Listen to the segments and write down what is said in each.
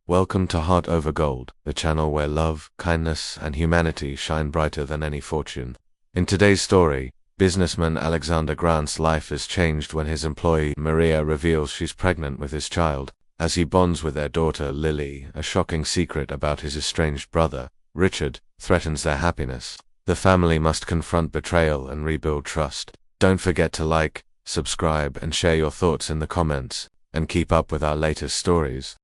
Welcome to Heart Over Gold, the channel where love, kindness, and humanity shine brighter than any fortune. In today's story, businessman Alexander Grant's life is changed when his employee Maria reveals she's pregnant with his child. As he bonds with their daughter Lily, a shocking secret about his estranged brother, Richard, threatens their happiness. The family must confront betrayal and rebuild trust. Don't forget to like, subscribe, and share your thoughts in the comments, and keep up with our latest stories.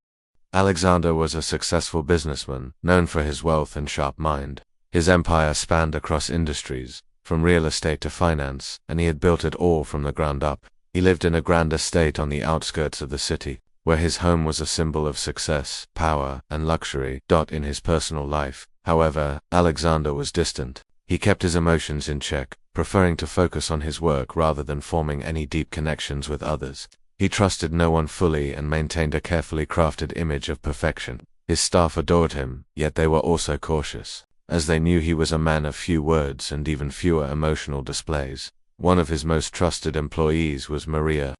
Alexander was a successful businessman, known for his wealth and sharp mind. His empire spanned across industries, from real estate to finance, and he had built it all from the ground up. He lived in a grand estate on the outskirts of the city, where his home was a symbol of success, power, and luxury. In his personal life, however, Alexander was distant. He kept his emotions in check, preferring to focus on his work rather than forming any deep connections with others. He trusted no one fully and maintained a carefully crafted image of perfection. His staff adored him, yet they were also cautious, as they knew he was a man of few words and even fewer emotional displays. One of his most trusted employees was Maria,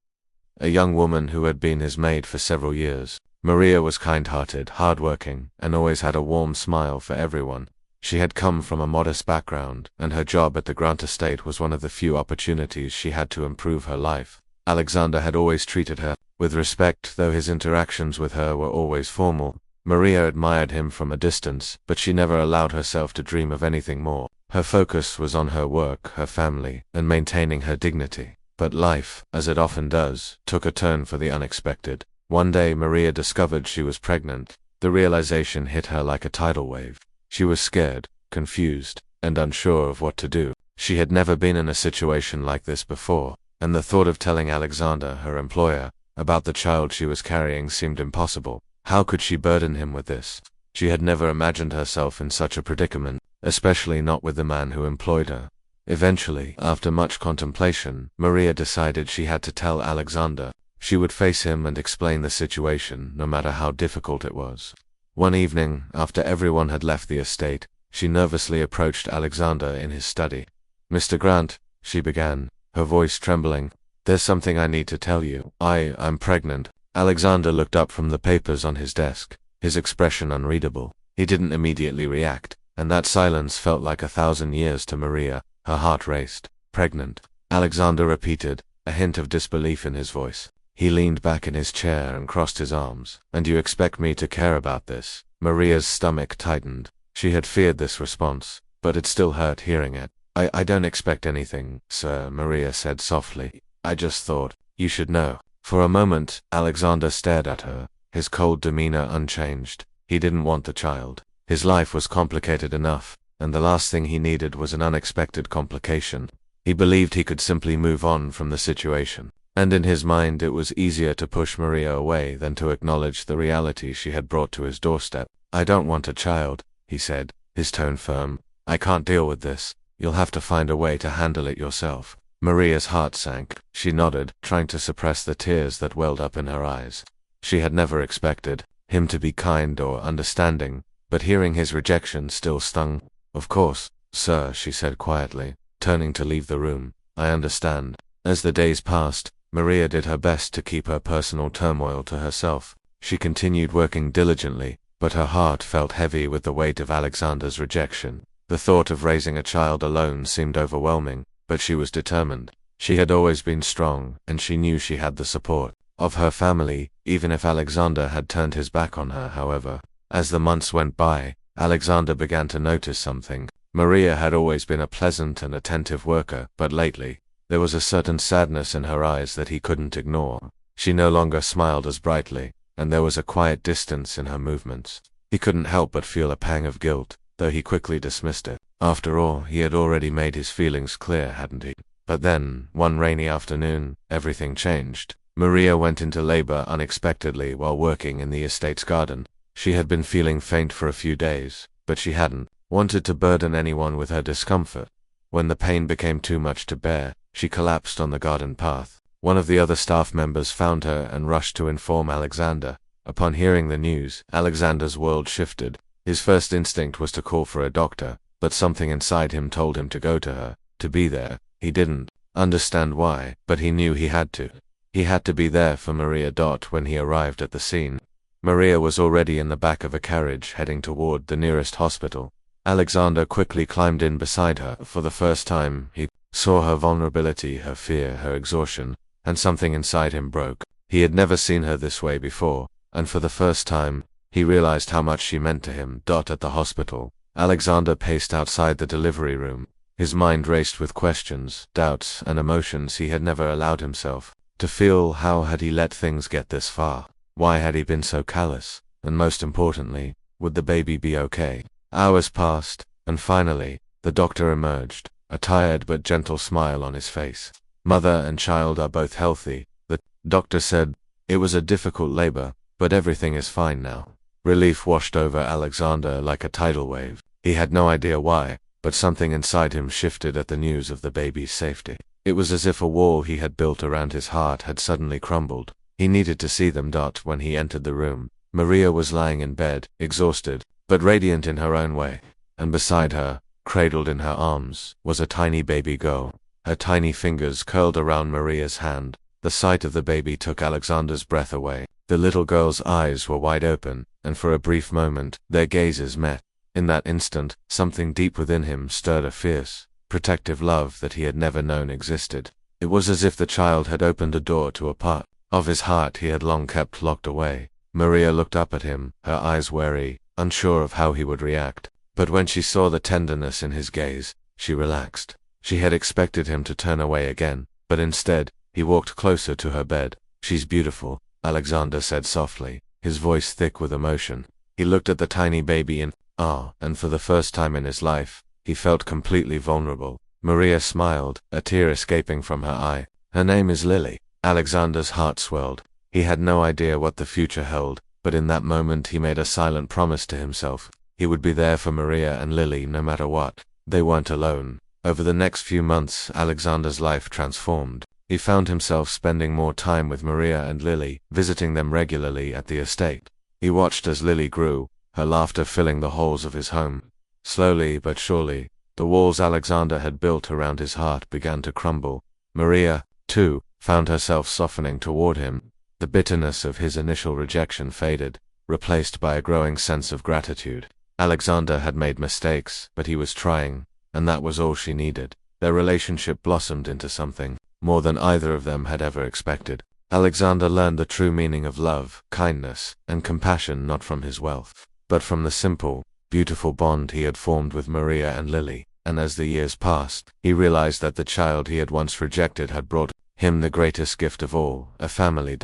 a young woman who had been his maid for several years. Maria was kind-hearted, hardworking, and always had a warm smile for everyone. She had come from a modest background, and her job at the Grant estate was one of the few opportunities she had to improve her life. Alexander had always treated her with respect, though his interactions with her were always formal. Maria admired him from a distance, but she never allowed herself to dream of anything more. Her focus was on her work, her family, and maintaining her dignity. But life, as it often does, took a turn for the unexpected. One day Maria discovered she was pregnant. The realization hit her like a tidal wave. She was scared, confused, and unsure of what to do. She had never been in a situation like this before, and the thought of telling Alexander, her employer, about the child she was carrying seemed impossible. How could she burden him with this? She had never imagined herself in such a predicament, especially not with the man who employed her. Eventually, after much contemplation, Maria decided she had to tell Alexander. She would face him and explain the situation, no matter how difficult it was. One evening, after everyone had left the estate, she nervously approached Alexander in his study. "Mr. Grant," she began, her voice trembling, "there's something I need to tell you. I'm pregnant." Alexander looked up from the papers on his desk, his expression unreadable. He didn't immediately react, and that silence felt like 1,000 years to Maria. Her heart raced. "Pregnant?" Alexander repeated, a hint of disbelief in his voice. He leaned back in his chair and crossed his arms. "And you expect me to care about this?" Maria's stomach tightened. She had feared this response, but it still hurt hearing it. I don't expect anything, sir," Maria said softly. "I just thought you should know." For a moment, Alexander stared at her, his cold demeanor unchanged. He didn't want the child. His life was complicated enough, and the last thing he needed was an unexpected complication. He believed he could simply move on from the situation, and in his mind it was easier to push Maria away than to acknowledge the reality she had brought to his doorstep. "I don't want a child," he said, his tone firm. "I can't deal with this. You'll have to find a way to handle it yourself." Maria's heart sank. She nodded, trying to suppress the tears that welled up in her eyes. She had never expected him to be kind or understanding, but hearing his rejection still stung. "Of course, sir," she said quietly, turning to leave the room. "I understand." As the days passed, Maria did her best to keep her personal turmoil to herself. She continued working diligently, but her heart felt heavy with the weight of Alexander's rejection. The thought of raising a child alone seemed overwhelming, but she was determined. She had always been strong, and she knew she had the support of her family, even if Alexander had turned his back on her. However, as the months went by, Alexander began to notice something. Maria had always been a pleasant and attentive worker, but lately, there was a certain sadness in her eyes that he couldn't ignore. She no longer smiled as brightly, and there was a quiet distance in her movements. He couldn't help but feel a pang of guilt, though he quickly dismissed it. After all, he had already made his feelings clear, hadn't he? But then, one rainy afternoon, everything changed. Maria went into labor unexpectedly while working in the estate's garden. She had been feeling faint for a few days, but she hadn't wanted to burden anyone with her discomfort. When the pain became too much to bear, she collapsed on the garden path. One of the other staff members found her and rushed to inform Alexander. Upon hearing the news, Alexander's world shifted. His first instinct was to call for a doctor, but something inside him told him to go to her, to be there. He didn't understand why, but he knew he had to. He had to be there for Maria. When he arrived at the scene, Maria was already in the back of a carriage heading toward the nearest hospital. Alexander quickly climbed in beside her. For the first time, he saw her vulnerability, her fear, her exhaustion, and something inside him broke. He had never seen her this way before, and for the first time, he realized how much she meant to him. At the hospital, Alexander paced outside the delivery room. His mind raced with questions, doubts, and emotions he had never allowed himself to feel. How had he let things get this far? Why had he been so callous? And most importantly, would the baby be okay? Hours passed, and finally, the doctor emerged, a tired but gentle smile on his face. Mother and child are both healthy, the doctor said. It was a difficult labor, but everything is fine now. Relief washed over Alexander like a tidal wave. He had no idea why, but something inside him shifted at the news of the baby's safety. It was as if a wall he had built around his heart had suddenly crumbled. He needed to see them. When he entered the room, Maria was lying in bed, exhausted, but radiant in her own way. And beside her, cradled in her arms, was a tiny baby girl. Her tiny fingers curled around Maria's hand. The sight of the baby took Alexander's breath away. The little girl's eyes were wide open, and for a brief moment, their gazes met. In that instant, something deep within him stirred a fierce, protective love that he had never known existed. It was as if the child had opened a door to a part of his heart he had long kept locked away. Maria looked up at him, her eyes wary, unsure of how he would react. But when she saw the tenderness in his gaze, she relaxed. She had expected him to turn away again, but instead, he walked closer to her bed. "She's beautiful," Alexander said softly, his voice thick with emotion. He looked at the tiny baby in awe, and for the first time in his life, he felt completely vulnerable. Maria smiled, a tear escaping from her eye. "Her name is Lily." Alexander's heart swelled. He had no idea what the future held, but in that moment he made a silent promise to himself. He would be there for Maria and Lily no matter what. They weren't alone. Over the next few months, Alexander's life transformed. He found himself spending more time with Maria and Lily, visiting them regularly at the estate. He watched as Lily grew, her laughter filling the halls of his home. Slowly but surely, the walls Alexander had built around his heart began to crumble. Maria, too, found herself softening toward him. The bitterness of his initial rejection faded, replaced by a growing sense of gratitude. Alexander had made mistakes, but he was trying, and that was all she needed. Their relationship blossomed into something more than either of them had ever expected. Alexander learned the true meaning of love, kindness, and compassion not from his wealth, but from the simple, beautiful bond he had formed with Maria and Lily. And as the years passed, he realized that the child he had once rejected had brought him the greatest gift of all, a family.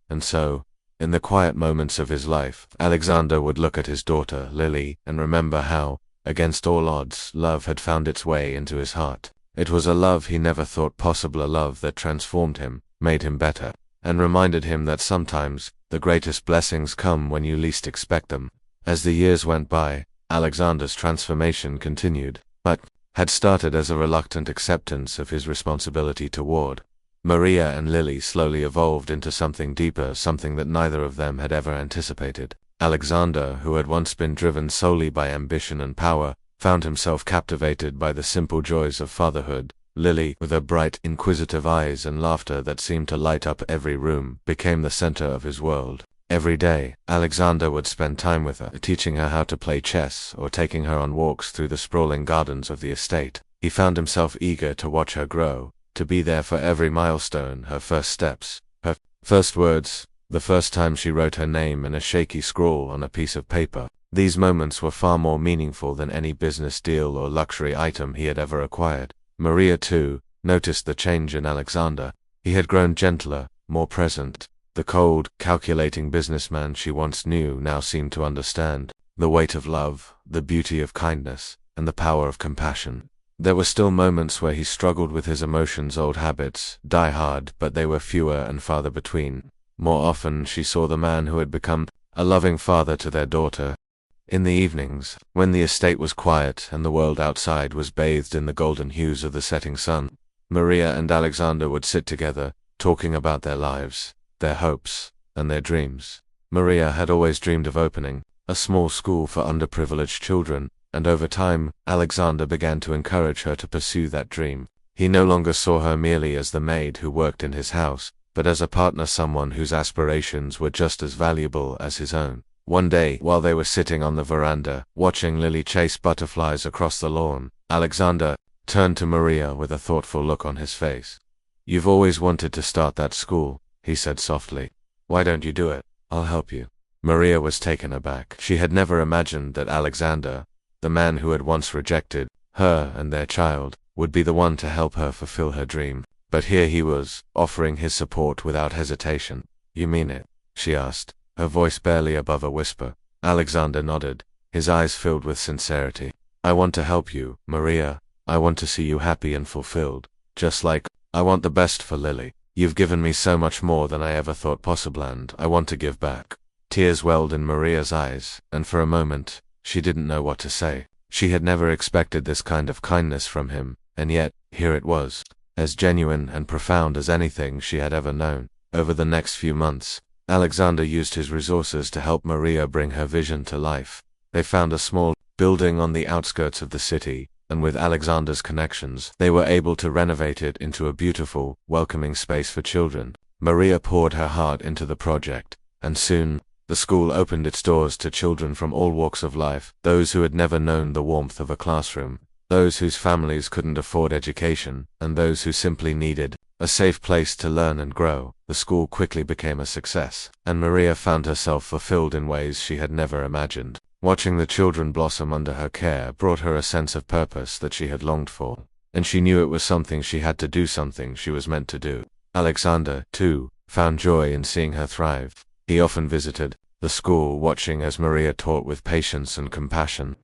And so, in the quiet moments of his life, Alexander would look at his daughter, Lily, and remember how, against all odds, love had found its way into his heart. It was a love he never thought possible, a love that transformed him, made him better, and reminded him that sometimes, the greatest blessings come when you least expect them. As the years went by, Alexander's transformation continued, but had started as a reluctant acceptance of his responsibility toward Maria and Lily slowly evolved into something deeper, something that neither of them had ever anticipated. Alexander, who had once been driven solely by ambition and power, found himself captivated by the simple joys of fatherhood. Lily, with her bright, inquisitive eyes and laughter that seemed to light up every room, became the center of his world. Every day, Alexander would spend time with her, teaching her how to play chess or taking her on walks through the sprawling gardens of the estate. He found himself eager to watch her grow, to be there for every milestone, her first steps, her first words, the first time she wrote her name in a shaky scrawl on a piece of paper. These moments were far more meaningful than any business deal or luxury item he had ever acquired. Maria, too, noticed the change in Alexander. He had grown gentler, more present. The cold, calculating businessman she once knew now seemed to understand the weight of love, the beauty of kindness, and the power of compassion. There were still moments where he struggled with his emotions, old habits, die hard, but they were fewer and farther between. More often she saw the man who had become a loving father to their daughter. In the evenings, when the estate was quiet and the world outside was bathed in the golden hues of the setting sun, Maria and Alexander would sit together, talking about their lives, their hopes, and their dreams. Maria had always dreamed of opening a small school for underprivileged children, and over time, Alexander began to encourage her to pursue that dream. He no longer saw her merely as the maid who worked in his house, but as a partner, someone whose aspirations were just as valuable as his own. One day, while they were sitting on the veranda, watching Lily chase butterflies across the lawn, Alexander turned to Maria with a thoughtful look on his face. "You've always wanted to start that school," he said softly. "Why don't you do it? I'll help you." Maria was taken aback. She had never imagined that Alexander, the man who had once rejected her and their child, would be the one to help her fulfill her dream. But here he was, offering his support without hesitation. "You mean it?" she asked, her voice barely above a whisper. Alexander nodded, his eyes filled with sincerity. "I want to help you, Maria. I want to see you happy and fulfilled. Just like I want the best for Lily. You've given me so much more than I ever thought possible, and I want to give back." Tears welled in Maria's eyes, and for a moment, she didn't know what to say. She had never expected this kind of kindness from him, and yet, here it was, as genuine and profound as anything she had ever known. Over the next few months, Alexander used his resources to help Maria bring her vision to life. They found a small building on the outskirts of the city, and with Alexander's connections, they were able to renovate it into a beautiful, welcoming space for children. Maria poured her heart into the project, and soon, the school opened its doors to children from all walks of life, those who had never known the warmth of a classroom, those whose families couldn't afford education, and those who simply needed a safe place to learn and grow. The school quickly became a success, and Maria found herself fulfilled in ways she had never imagined. Watching the children blossom under her care brought her a sense of purpose that she had longed for, and she knew it was something she had to do, something she was meant to do. Alexander, too, found joy in seeing her thrive. He often visited the school, watching as Maria taught with patience and compassion,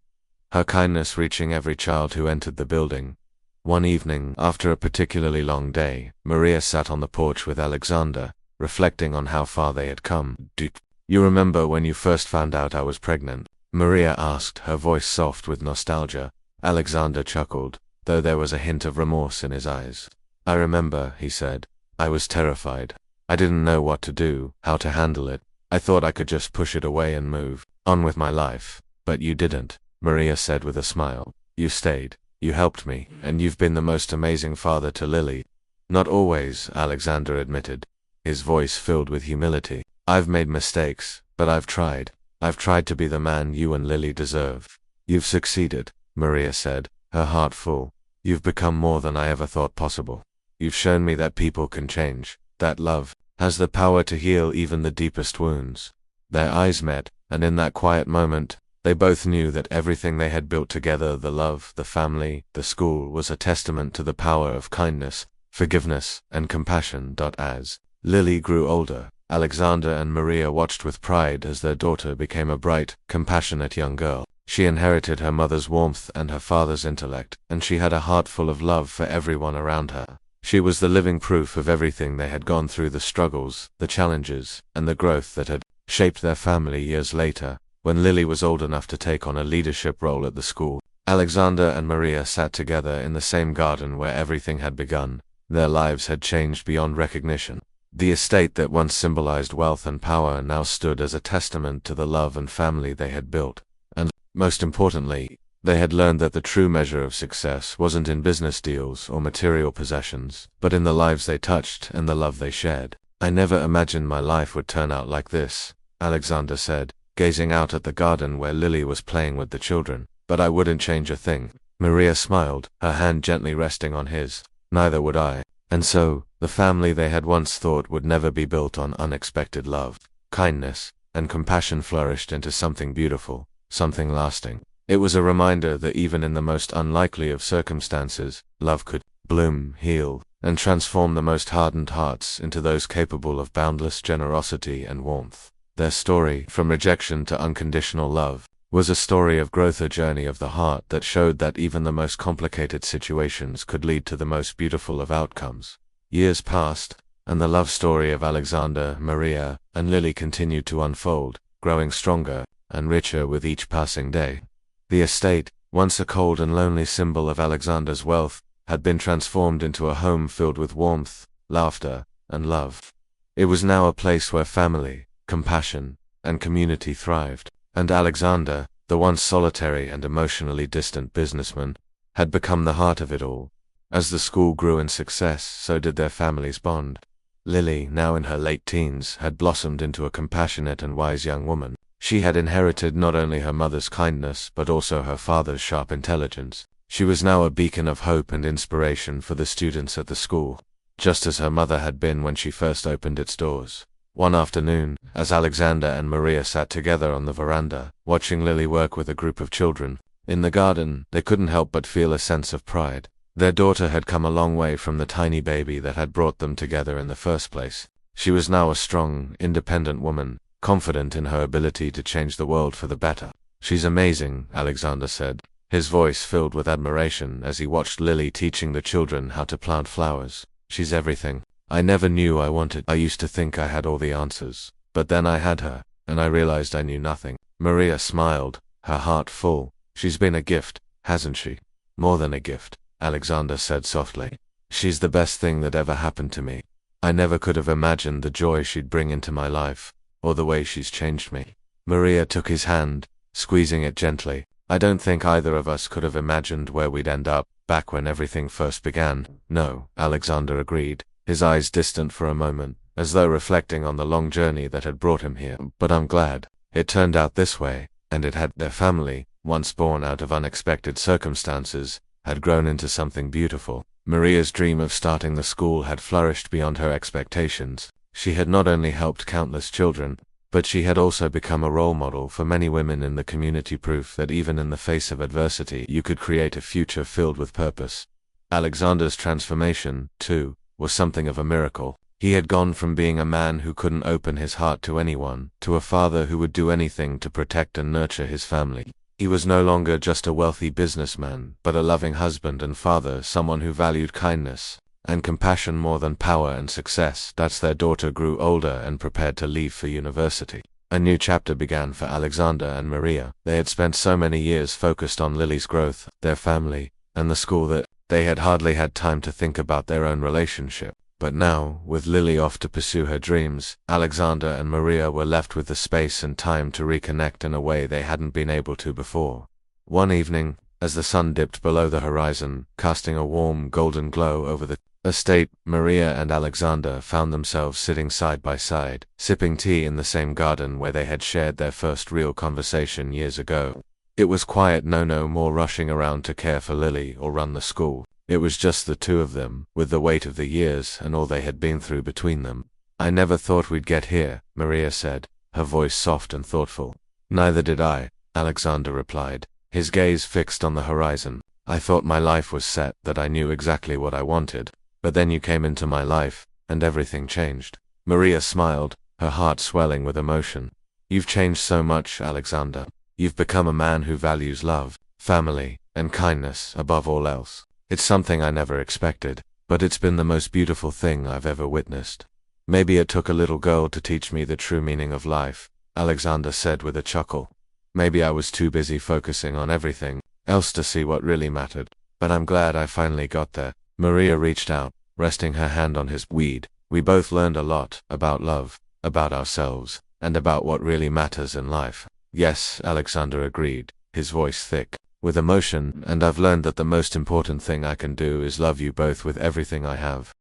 her kindness reaching every child who entered the building. One evening, after a particularly long day, Maria sat on the porch with Alexander, reflecting on how far they had come. "Do you remember when you first found out I was pregnant?" Maria asked, her voice soft with nostalgia. Alexander chuckled, though there was a hint of remorse in his eyes. "I remember," he said. "I was terrified. I didn't know what to do, how to handle it. I thought I could just push it away and move on with my life. But you didn't," Maria said with a smile. "You stayed. You helped me, and you've been the most amazing father to Lily." "Not always," Alexander admitted, his voice filled with humility. "I've made mistakes, but I've tried. I've tried to be the man you and Lily deserve." "You've succeeded," Maria said, her heart full. "You've become more than I ever thought possible. You've shown me that people can change, that love has the power to heal even the deepest wounds." Their eyes met, and in that quiet moment, they both knew that everything they had built together, the love, the family, the school, was a testament to the power of kindness, forgiveness, and compassion. As Lily grew older, Alexander and Maria watched with pride as their daughter became a bright, compassionate young girl. She inherited her mother's warmth and her father's intellect, and she had a heart full of love for everyone around her. She was the living proof of everything they had gone through, the struggles, the challenges, and the growth that had shaped their family. Years later, when Lily was old enough to take on a leadership role at the school, Alexander and Maria sat together in the same garden where everything had begun. Their lives had changed beyond recognition. The estate that once symbolized wealth and power now stood as a testament to the love and family they had built. And, most importantly, they had learned that the true measure of success wasn't in business deals or material possessions, but in the lives they touched and the love they shared. "I never imagined my life would turn out like this," Alexander said, gazing out at the garden where Lily was playing with the children. "But I wouldn't change a thing." Maria smiled, her hand gently resting on his. "Neither would I." And so, the family they had once thought would never be built on unexpected love, kindness, and compassion flourished into something beautiful, something lasting. It was a reminder that even in the most unlikely of circumstances, love could bloom, heal, and transform the most hardened hearts into those capable of boundless generosity and warmth. Their story, from rejection to unconditional love, was a story of growth, a journey of the heart that showed that even the most complicated situations could lead to the most beautiful of outcomes. Years passed, and the love story of Alexander, Maria, and Lily continued to unfold, growing stronger and richer with each passing day. The estate, once a cold and lonely symbol of Alexander's wealth, had been transformed into a home filled with warmth, laughter, and love. It was now a place where family, compassion, and community thrived, and Alexander, the once solitary and emotionally distant businessman, had become the heart of it all. As the school grew in success, so did their families bond. Lily, now in her late teens, had blossomed into a compassionate and wise young woman. She had inherited not only her mother's kindness but also her father's sharp intelligence. She was now a beacon of hope and inspiration for the students at the school, just as her mother had been when she first opened its doors. One afternoon, as Alexander and Maria sat together on the veranda, watching Lily work with a group of children in the garden, they couldn't help but feel a sense of pride. Their daughter had come a long way from the tiny baby that had brought them together in the first place. She was now a strong, independent woman, confident in her ability to change the world for the better. "She's amazing," Alexander said, his voice filled with admiration as he watched Lily teaching the children how to plant flowers. "She's everything I never knew I wanted. I used to think I had all the answers, but then I had her, and I realized I knew nothing." Maria smiled, her heart full. "She's been a gift, hasn't she?" "More than a gift," Alexander said softly. "She's the best thing that ever happened to me. I never could have imagined the joy she'd bring into my life, or the way she's changed me." Maria took his hand, squeezing it gently. "I don't think either of us could have imagined where we'd end up, back when everything first began." "No," Alexander agreed, his eyes distant for a moment, as though reflecting on the long journey that had brought him here. "But I'm glad it turned out this way." And it had. Their family, once born out of unexpected circumstances, had grown into something beautiful. Maria's dream of starting the school had flourished beyond her expectations. She had not only helped countless children, but she had also become a role model for many women in the community, proof that even in the face of adversity you could create a future filled with purpose. Alexander's transformation, too, was something of a miracle. He had gone from being a man who couldn't open his heart to anyone, to a father who would do anything to protect and nurture his family. He was no longer just a wealthy businessman, but a loving husband and father, someone who valued kindness and compassion more than power and success. As their daughter grew older and prepared to leave for university, a new chapter began for Alexander and Maria. They had spent so many years focused on Lily's growth, their family, and the school that they had hardly had time to think about their own relationship. But now, with Lily off to pursue her dreams, Alexander and Maria were left with the space and time to reconnect in a way they hadn't been able to before. One evening, as the sun dipped below the horizon, casting a warm golden glow over the estate, Maria and Alexander found themselves sitting side by side, sipping tea in the same garden where they had shared their first real conversation years ago. It was quiet, no more rushing around to care for Lily or run the school. It was just the two of them, with the weight of the years and all they had been through between them. "I never thought we'd get here," Maria said, her voice soft and thoughtful. "Neither did I," Alexander replied, his gaze fixed on the horizon. "I thought my life was set, that I knew exactly what I wanted. But then you came into my life, and everything changed." Maria smiled, her heart swelling with emotion. "You've changed so much, Alexander. You've become a man who values love, family, and kindness above all else. It's something I never expected, but it's been the most beautiful thing I've ever witnessed." "Maybe it took a little girl to teach me the true meaning of life," Alexander said with a chuckle. "Maybe I was too busy focusing on everything else to see what really mattered. But I'm glad I finally got there." Maria reached out, resting her hand on his weed. "We both learned a lot about love, about ourselves, and about what really matters in life." "Yes," Alexander agreed, his voice thick with emotion, "and I've learned that the most important thing I can do is love you both with everything I have."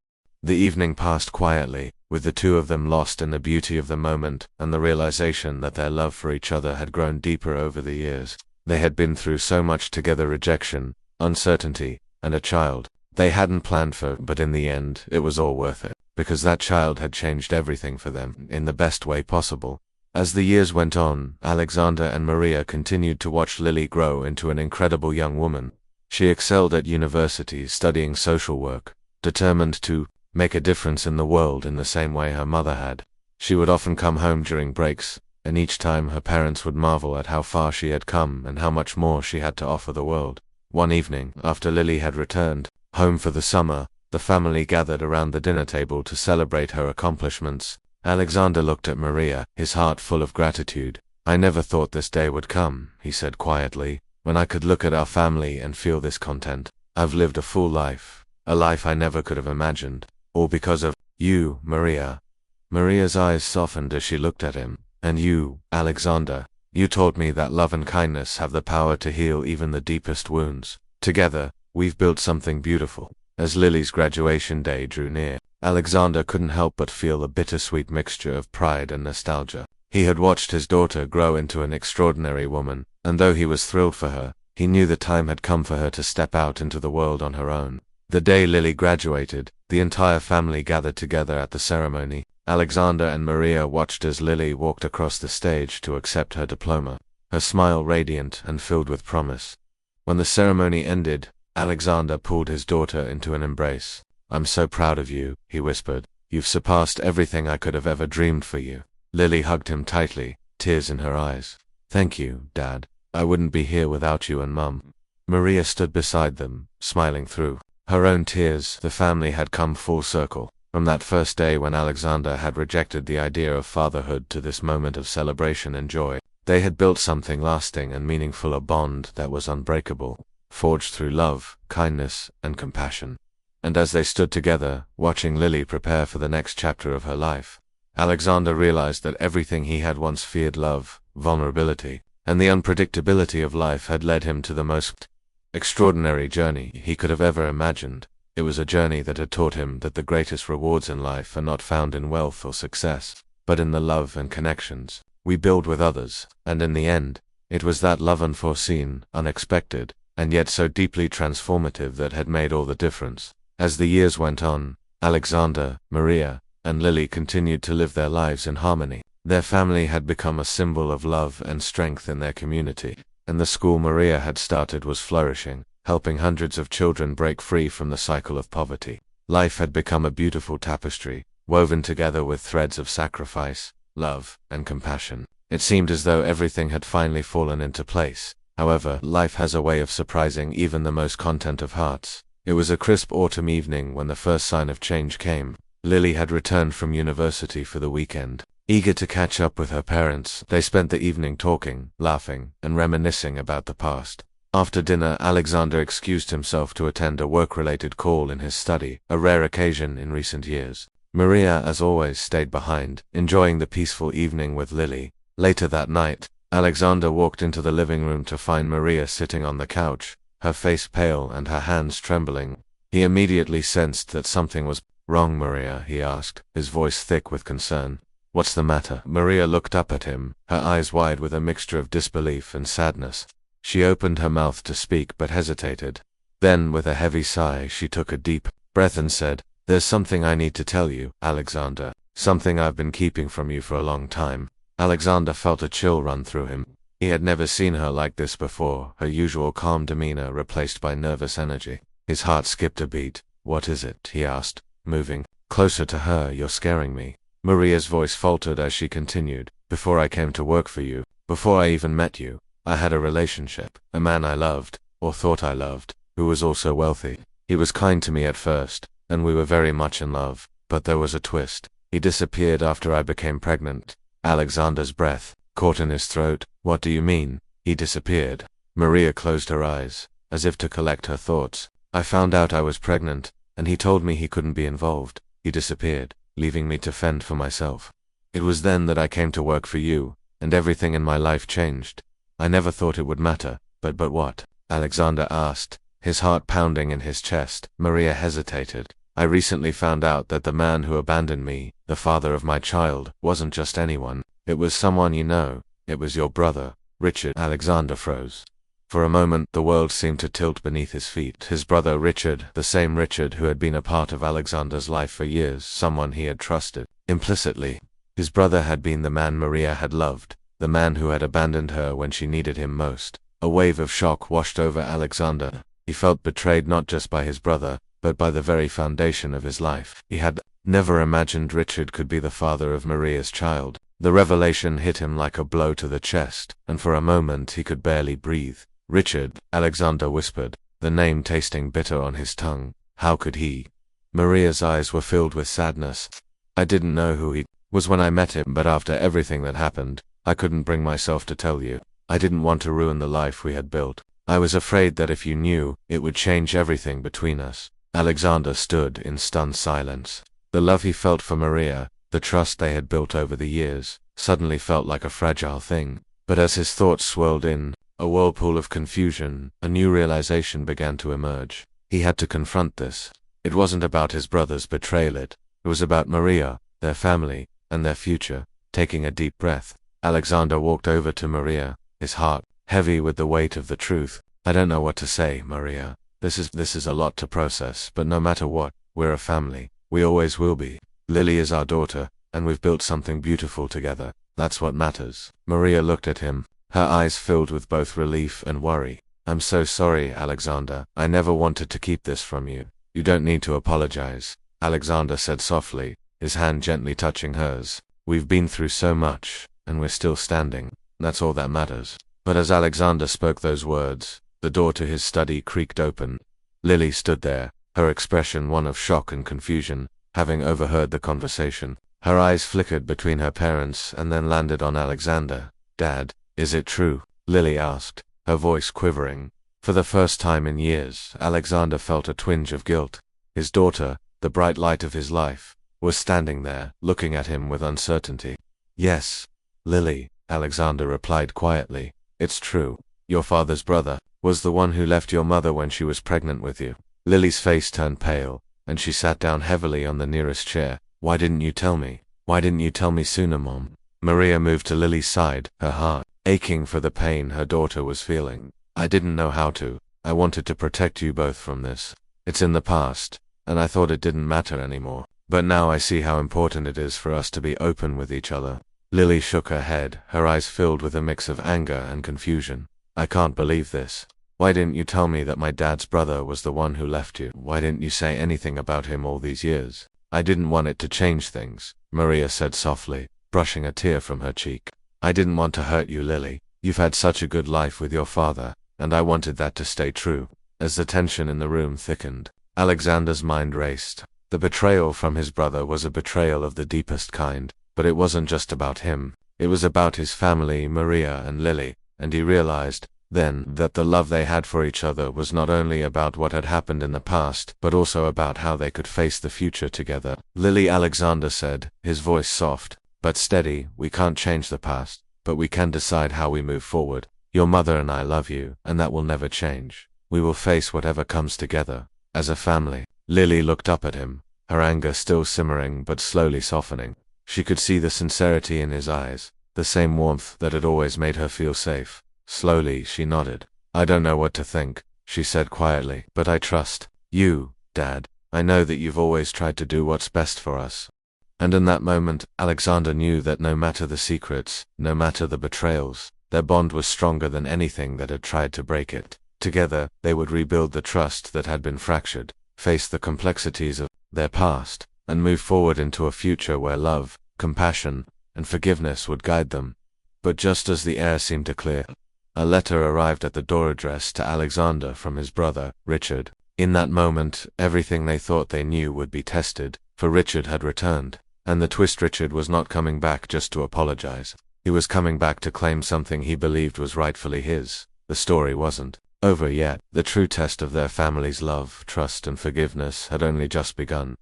The evening passed quietly, with the two of them lost in the beauty of the moment and the realization that their love for each other had grown deeper over the years. They had been through so much together: rejection, uncertainty, and a child they hadn't planned for, but in the end, it was all worth it, because that child had changed everything for them in the best way possible. As the years went on, Alexander and Maria continued to watch Lily grow into an incredible young woman. She excelled at university, studying social work, determined to make a difference in the world in the same way her mother had. She would often come home during breaks, and each time her parents would marvel at how far she had come and how much more she had to offer the world. One evening, after Lily had returned home for the summer, the family gathered around the dinner table to celebrate her accomplishments. Alexander looked at Maria, his heart full of gratitude. "I never thought this day would come," he said quietly, "when I could look at our family and feel this content. I've lived a full life, a life I never could have imagined, all because of you, Maria." Maria's eyes softened as she looked at him. "And you, Alexander, you taught me that love and kindness have the power to heal even the deepest wounds. Together, we've built something beautiful." As Lily's graduation day drew near, Alexander couldn't help but feel a bittersweet mixture of pride and nostalgia. He had watched his daughter grow into an extraordinary woman, and though he was thrilled for her, he knew the time had come for her to step out into the world on her own. The day Lily graduated, the entire family gathered together at the ceremony. Alexander and Maria watched as Lily walked across the stage to accept her diploma, her smile radiant and filled with promise. When the ceremony ended, Alexander pulled his daughter into an embrace. "I'm so proud of you," he whispered. "You've surpassed everything I could have ever dreamed for you." Lily hugged him tightly, tears in her eyes. "Thank you, Dad. I wouldn't be here without you and Mum." Maria stood beside them, smiling through her own tears. The family had come full circle. From that first day when Alexander had rejected the idea of fatherhood to this moment of celebration and joy, they had built something lasting and meaningful, a bond that was unbreakable, forged through love, kindness, and compassion. And as they stood together, watching Lily prepare for the next chapter of her life, Alexander realized that everything he had once feared, love, vulnerability, and the unpredictability of life, had led him to the most extraordinary journey he could have ever imagined. It was a journey that had taught him that the greatest rewards in life are not found in wealth or success, but in the love and connections we build with others. And in the end, it was that love, unforeseen, unexpected, and yet so deeply transformative, that had made all the difference. As the years went on, Alexander, Maria, and Lily continued to live their lives in harmony. Their family had become a symbol of love and strength in their community, and the school Maria had started was flourishing, helping hundreds of children break free from the cycle of poverty. Life had become a beautiful tapestry, woven together with threads of sacrifice, love, and compassion. It seemed as though everything had finally fallen into place. However, life has a way of surprising even the most content of hearts. It was a crisp autumn evening when the first sign of change came. Lily had returned from university for the weekend. Eager to catch up with her parents, they spent the evening talking, laughing, and reminiscing about the past. After dinner, Alexander excused himself to attend a work-related call in his study, a rare occasion in recent years. Maria, as always, stayed behind, enjoying the peaceful evening with Lily. Later that night, Alexander walked into the living room to find Maria sitting on the couch, her face pale and her hands trembling. He immediately sensed that something was wrong. "Maria?" he asked, his voice thick with concern. "What's the matter?" Maria looked up at him, her eyes wide with a mixture of disbelief and sadness. She opened her mouth to speak but hesitated. Then, with a heavy sigh, she took a deep breath and said, "There's something I need to tell you, Alexander. Something I've been keeping from you for a long time." Alexander felt a chill run through him. He had never seen her like this before, her usual calm demeanor replaced by nervous energy. His heart skipped a beat. "What is it?" he asked, moving closer to her. "You're scaring me." Maria's voice faltered as she continued. "Before I came to work for you, before I even met you, I had a relationship, a man I loved, or thought I loved, who was also wealthy. He was kind to me at first, and we were very much in love, but there was a twist. He disappeared after I became pregnant." Alexander's breath caught in his throat. "What do you mean, he disappeared?" Maria closed her eyes, as if to collect her thoughts. "I found out I was pregnant, and he told me he couldn't be involved. He disappeared, leaving me to fend for myself. It was then that I came to work for you, and everything in my life changed. I never thought it would matter, but what?" Alexander asked, his heart pounding in his chest. Maria hesitated. "I recently found out that the man who abandoned me, the father of my child, wasn't just anyone. It was someone you know. It was your brother, Richard." Alexander froze. For a moment, the world seemed to tilt beneath his feet. His brother Richard, the same Richard who had been a part of Alexander's life for years, someone he had trusted implicitly. His brother had been the man Maria had loved, the man who had abandoned her when she needed him most. A wave of shock washed over Alexander. He felt betrayed not just by his brother, but by the very foundation of his life. He had never imagined Richard could be the father of Maria's child. The revelation hit him like a blow to the chest, and for a moment he could barely breathe. "Richard," Alexander whispered, the name tasting bitter on his tongue. "How could he?" Maria's eyes were filled with sadness. "I didn't know who he was when I met him, but after everything that happened, I couldn't bring myself to tell you. I didn't want to ruin the life we had built. I was afraid that if you knew, it would change everything between us." Alexander stood in stunned silence. The love he felt for Maria, the trust they had built over the years, suddenly felt like a fragile thing. But as his thoughts swirled in, a whirlpool of confusion, a new realization began to emerge. He had to confront this. It wasn't about his brother's betrayal, it It was about Maria, their family, and their future. Taking a deep breath, Alexander walked over to Maria, his heart heavy with the weight of the truth. I don't know what to say, Maria. This is a lot to process, but no matter what, we're a family. We always will be. Lily is our daughter, and we've built something beautiful together. That's what matters. Maria looked at him, her eyes filled with both relief and worry. I'm so sorry, Alexander. I never wanted to keep this from you. You don't need to apologize, Alexander said softly, his hand gently touching hers. We've been through so much, and we're still standing. That's all that matters. But as Alexander spoke those words, the door to his study creaked open. Lily stood there, her expression one of shock and confusion, having overheard the conversation. Her eyes flickered between her parents and then landed on Alexander. Dad, is it true? Lily asked, her voice quivering. For the first time in years, Alexander felt a twinge of guilt. His daughter, the bright light of his life, was standing there, looking at him with uncertainty. Yes, Lily, Alexander replied quietly. It's true. Your father's brother was the one who left your mother when she was pregnant with you. Lily's face turned pale, and she sat down heavily on the nearest chair. Why didn't you tell me? Why didn't you tell me sooner, Mom? Maria moved to Lily's side, her heart aching for the pain her daughter was feeling. I didn't know how to. I wanted to protect you both from this. It's in the past, and I thought it didn't matter anymore. But now I see how important it is for us to be open with each other. Lily shook her head, her eyes filled with a mix of anger and confusion. I can't believe this. Why didn't you tell me that my dad's brother was the one who left you? Why didn't you say anything about him all these years? I didn't want it to change things, Maria said softly, brushing a tear from her cheek. I didn't want to hurt you, Lily. You've had such a good life with your father, and I wanted that to stay true. As the tension in the room thickened, Alexander's mind raced. The betrayal from his brother was a betrayal of the deepest kind, but it wasn't just about him. It was about his family, Maria and Lily, and he realized then that the love they had for each other was not only about what had happened in the past, but also about how they could face the future together. Lily, Alexander said, his voice soft but steady, we can't change the past, but we can decide how we move forward. Your mother and I love you, and that will never change. We will face whatever comes together, as a family. Lily looked up at him, her anger still simmering but slowly softening. She could see the sincerity in his eyes, the same warmth that had always made her feel safe. Slowly, she nodded. I don't know what to think, she said quietly, but I trust you, Dad. I know that you've always tried to do what's best for us. And in that moment, Alexander knew that no matter the secrets, no matter the betrayals, their bond was stronger than anything that had tried to break it. Together, they would rebuild the trust that had been fractured, face the complexities of their past, and move forward into a future where love, compassion, and forgiveness would guide them. But just as the air seemed to clear, a letter arrived at the door addressed to Alexander from his brother, Richard. In that moment, everything they thought they knew would be tested, for Richard had returned. And the twist, Richard was not coming back just to apologize. He was coming back to claim something he believed was rightfully his. The story wasn't over yet. The true test of their family's love, trust, and forgiveness had only just begun.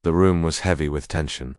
The room was heavy with tension,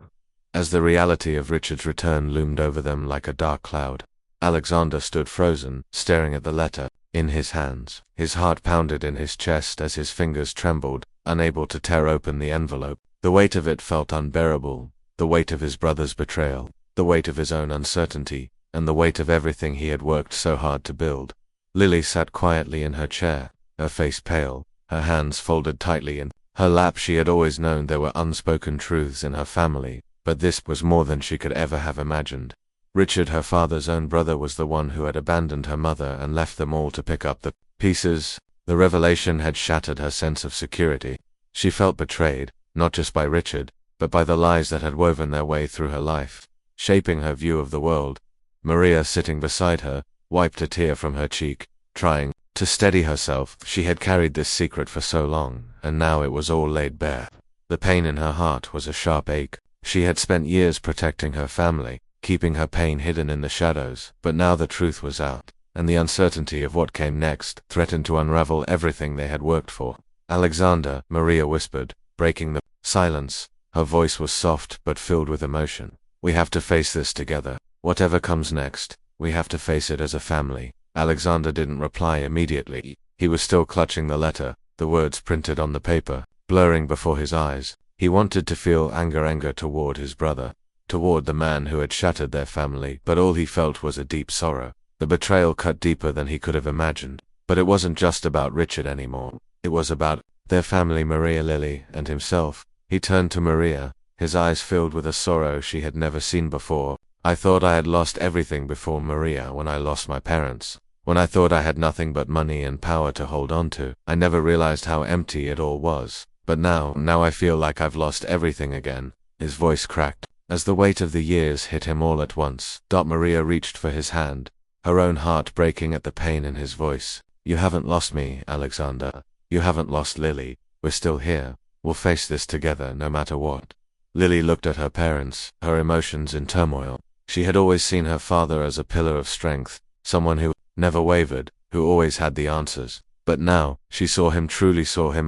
as the reality of Richard's return loomed over them like a dark cloud. Alexander stood frozen, staring at the letter in his hands. His heart pounded in his chest as his fingers trembled, unable to tear open the envelope. The weight of it felt unbearable. The weight of his brother's betrayal, the weight of his own uncertainty, and the weight of everything he had worked so hard to build. Lily sat quietly in her chair, her face pale, her hands folded tightly in her lap. She had always known there were unspoken truths in her family, but this was more than she could ever have imagined. Richard, her father's own brother, was the one who had abandoned her mother and left them all to pick up the pieces. The revelation had shattered her sense of security. She felt betrayed, not just by Richard, but by the lies that had woven their way through her life, shaping her view of the world. Maria, sitting beside her, wiped a tear from her cheek, trying to steady herself. She had carried this secret for so long, and now it was all laid bare. The pain in her heart was a sharp ache. She had spent years protecting her family, keeping her pain hidden in the shadows, but now the truth was out, and the uncertainty of what came next threatened to unravel everything they had worked for. Alexander, Maria whispered, breaking the silence. Her voice was soft but filled with emotion. We have to face this together. Whatever comes next, we have to face it as a family. Alexander didn't reply immediately. He was still clutching the letter, the words printed on the paper, blurring before his eyes. He wanted to feel anger toward his brother, toward the man who had shattered their family, but all he felt was a deep sorrow. The betrayal cut deeper than he could have imagined. But it wasn't just about Richard anymore. It was about their family, Maria, Lily, and himself. He turned to Maria, his eyes filled with a sorrow she had never seen before. I thought I had lost everything before, Maria, when I lost my parents. When I thought I had nothing but money and power to hold on to. I never realized how empty it all was. But now I feel like I've lost everything again. His voice cracked as the weight of the years hit him all at once. Maria reached for his hand, her own heart breaking at the pain in his voice. You haven't lost me, Alexander. You haven't lost Lily. We're still here. We'll face this together no matter what. Lily looked at her parents, her emotions in turmoil. She had always seen her father as a pillar of strength, someone who never wavered, who always had the answers. But now, she saw him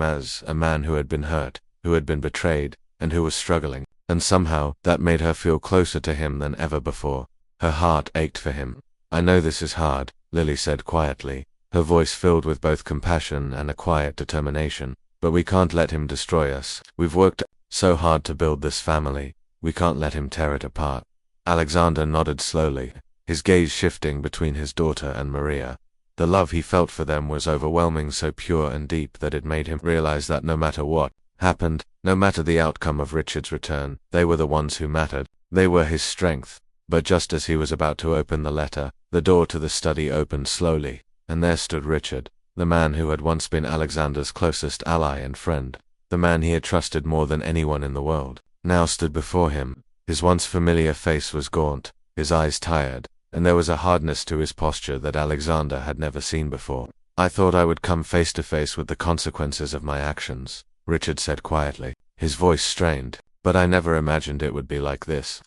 as a man who had been hurt, who had been betrayed, and who was struggling. And somehow, that made her feel closer to him than ever before. Her heart ached for him. I know this is hard, Lily said quietly, her voice filled with both compassion and a quiet determination. But we can't let him destroy us. We've worked so hard to build this family. We can't let him tear it apart. Alexander nodded slowly, his gaze shifting between his daughter and Maria. The love he felt for them was overwhelming, so pure and deep that it made him realize that no matter what happened, no matter the outcome of Richard's return, they were the ones who mattered. They were his strength. But just as he was about to open the letter, the door to the study opened slowly, and there stood Richard, the man who had once been Alexander's closest ally and friend. The man he had trusted more than anyone in the world, now stood before him. His once familiar face was gaunt, his eyes tired, and there was a hardness to his posture that Alexander had never seen before. I thought I would come face to face with the consequences of my actions, Richard said quietly, his voice strained, but I never imagined it would be like this.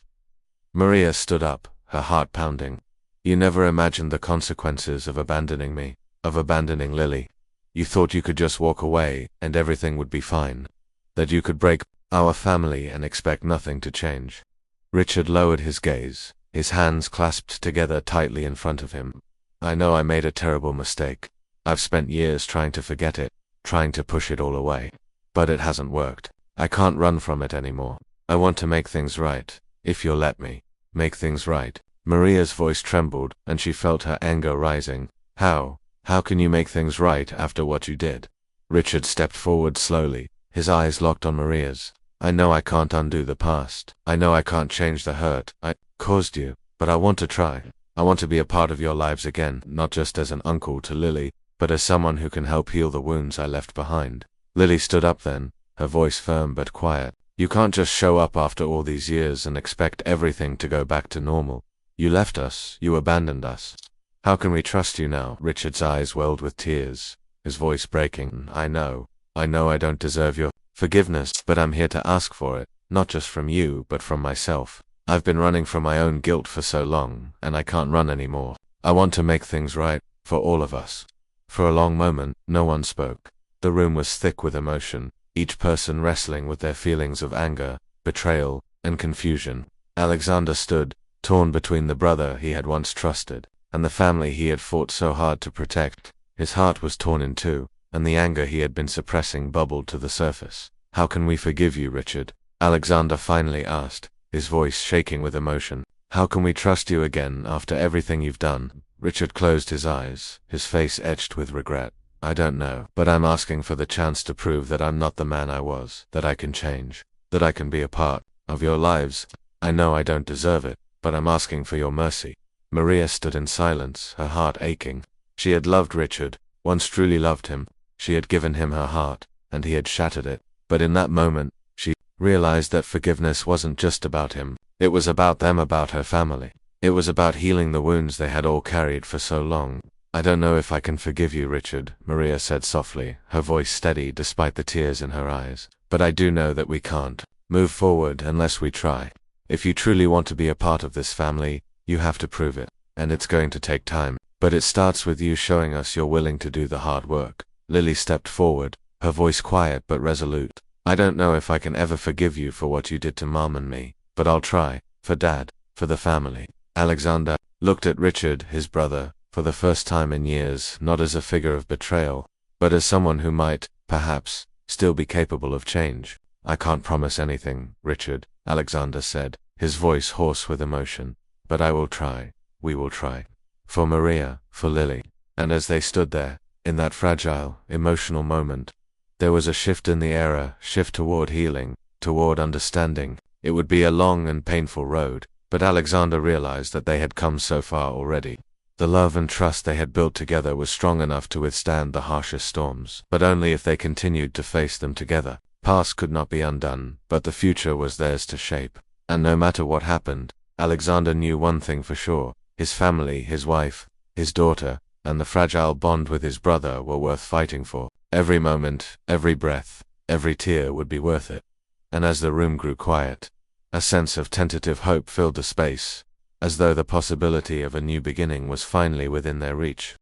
Maria stood up, her heart pounding. You never imagined the consequences of abandoning me, of abandoning Lily. You thought you could just walk away and everything would be fine. That you could break our family and expect nothing to change. Richard lowered his gaze, his hands clasped together tightly in front of him. I know I made a terrible mistake. I've spent years trying to forget it, trying to push it all away. But it hasn't worked. I can't run from it anymore. I want to make things right, if you'll let me. Make things right. Maria's voice trembled, and she felt her anger rising. How can you make things right after what you did? Richard stepped forward slowly, his eyes locked on Maria's. I know I can't undo the past. I know I can't change the hurt I caused you, but I want to try. I want to be a part of your lives again, not just as an uncle to Lily, but as someone who can help heal the wounds I left behind. Lily stood up then, her voice firm but quiet. You can't just show up after all these years and expect everything to go back to normal. You left us, you abandoned us. How can we trust you now? Richard's eyes welled with tears, his voice breaking. I know I don't deserve your forgiveness, but I'm here to ask for it, not just from you, but from myself. I've been running from my own guilt for so long, and I can't run anymore. I want to make things right, for all of us. For a long moment, no one spoke. The room was thick with emotion, each person wrestling with their feelings of anger, betrayal, and confusion. Alexander stood, torn between the brother he had once trusted, and the family he had fought so hard to protect. His heart was torn in two, and the anger he had been suppressing bubbled to the surface. How can we forgive you, Richard? Alexander finally asked, his voice shaking with emotion. How can we trust you again after everything you've done? Richard closed his eyes, his face etched with regret. I don't know, but I'm asking for the chance to prove that I'm not the man I was, that I can change, that I can be a part of your lives. I know I don't deserve it, but I'm asking for your mercy. Maria stood in silence, her heart aching. She had loved Richard, once truly loved him. She had given him her heart, and he had shattered it. But in that moment, she realized that forgiveness wasn't just about him. It was about them, about her family. It was about healing the wounds they had all carried for so long. I don't know if I can forgive you, Richard, Maria said softly, her voice steady despite the tears in her eyes. But I do know that we can't move forward unless we try. If you truly want to be a part of this family, you have to prove it. And it's going to take time. But it starts with you showing us you're willing to do the hard work. Lily stepped forward, her voice quiet but resolute. I don't know if I can ever forgive you for what you did to Mom and me, but I'll try, for Dad, for the family. Alexander looked at Richard, his brother, for the first time in years, not as a figure of betrayal, but as someone who might, perhaps, still be capable of change. I can't promise anything, Richard, Alexander said, his voice hoarse with emotion. But I will try. We will try. For Maria, for Lily. And as they stood there, in that fragile, emotional moment, there was a shift in the air, a shift toward healing, toward understanding. It would be a long and painful road, but Alexander realized that they had come so far already. The love and trust they had built together was strong enough to withstand the harshest storms, but only if they continued to face them together. Past could not be undone, but the future was theirs to shape. And no matter what happened, Alexander knew one thing for sure: his family, his wife, his daughter, and the fragile bond with his brother were worth fighting for. Every moment, every breath, every tear would be worth it. And as the room grew quiet, a sense of tentative hope filled the space, as though the possibility of a new beginning was finally within their reach.